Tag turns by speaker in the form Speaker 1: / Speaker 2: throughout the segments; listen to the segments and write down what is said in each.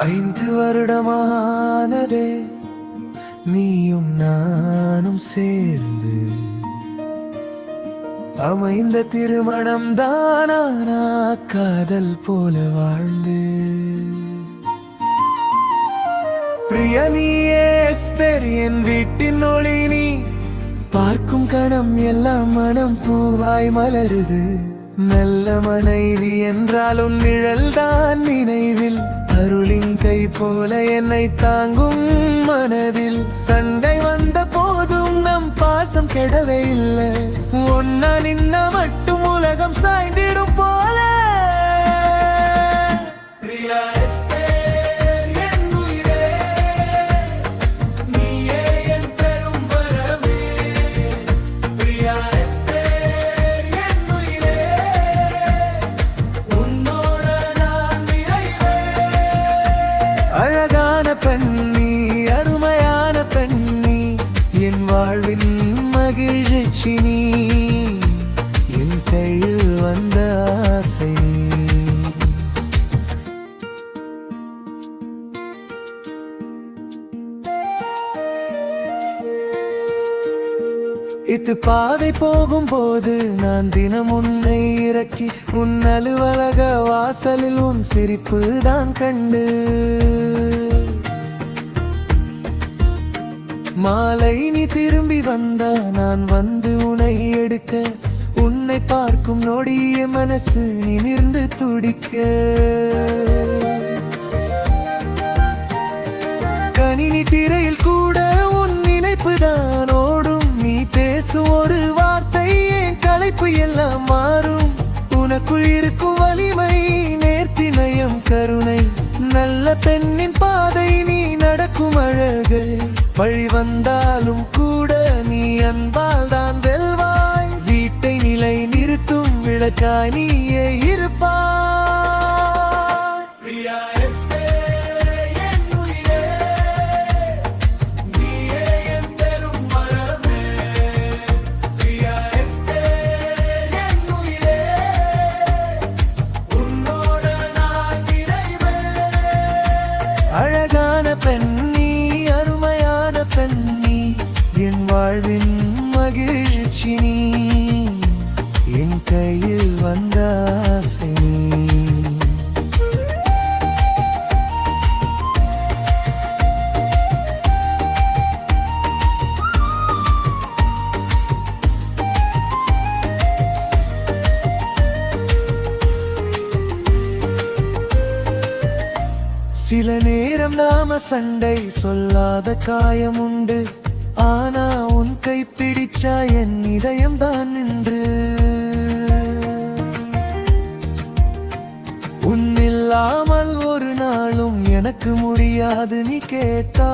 Speaker 1: 5 வருடமானதே நீயும் நானும் சேர்ந்து அமைந்த திருமணம் தானா காதல் போல வாழ்ந்து பிரியனியே எஸ்தர் என் வீட்டின் ஒளி நீ பார்க்கும் கணம் எல்லாம் மனம் பூவாய் மலருது நல்ல மனைவி என்றாலும் நிழல் தான் நினைவில் அருளின் கை போல என்னை தாங்கும் மனதில் சண்டை வந்த போதும் நம் பாசம் கெடவே இல்லை ஒன்னா நின்ன மட்டும் உலகம் சாய்ந்திடும் போல பிரியா பெண்ணி அருமையான பெண்ணி என் வாழ்வின் மகிழ்ச்சி நீ என் கையில் வந்த ஆசை இது பாதை போகும்போது நான் தினம் உன்னை இறக்கி உன் அலுவலக வாசலில் உன் சிரிப்பு தான் கண்டு மாலை நீ திரும்பி வந்தா நான் வந்து உன்னை எடுக்க உன்னை பார்க்கும் நொடிய மனசு நிமிர்ந்து துடிக்க கணினி திரையில் கூட உன் நினைப்பு தான் ஓடும் நீ பேசும் ஒரு வார்த்தை என் களைப்பு எல்லாம் மாறும் உனக்குள் இருக்கும் வலிமை நேர்த்திமயம் கருணை நல்ல பெண்ணின் பாதை நீ நடக்கும் அழகு வழி வந்தாலும் கூட நீ அன்பால் தான் வெல்வாய் வீட்டை நிலை நிறுத்தும் விளக்காய் நீயே இருப்பாய் அழகான பெண்ணி அருமையான பெண்ணி என் வாழ்வின் மகிழ்ச்சி நீ என் கையில் வந்த ஆசை சில நேரம் நாம சண்டை சொல்லாத காயம் உண்டு ஆனா உன் கை பிடிச்சா என் இதயம் தான் நின்று உன்னில்லாமல் ஒரு நாளும் எனக்கு முடியாது நீ கேட்டா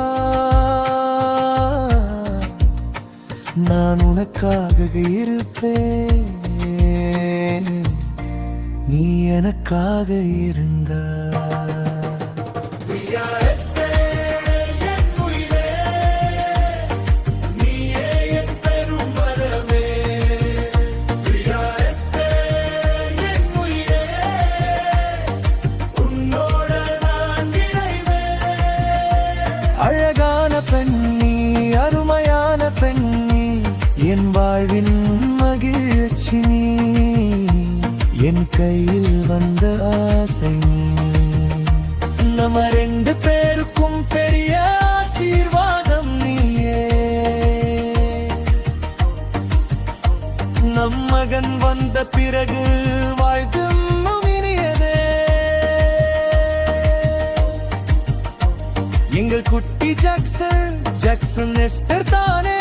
Speaker 1: நான் உனக்காக இருப்பேன் நீ எனக்காக இருந்தா அழகான பெண்ணி அருமையான பெண்ணி என் வாழ்வின் மகிழ்ச்சி நீ என் கையில் வந்த ஆசை நீ நம்ம 2 பேருக்கும் பெரிய ஆசீர்வாதம் நீயே நம் மகன் வந்த பிறகு வாழ்க்கும் இனியதே எங்கள் குட்டி ஜாக்சன் எஸ்தர் தானே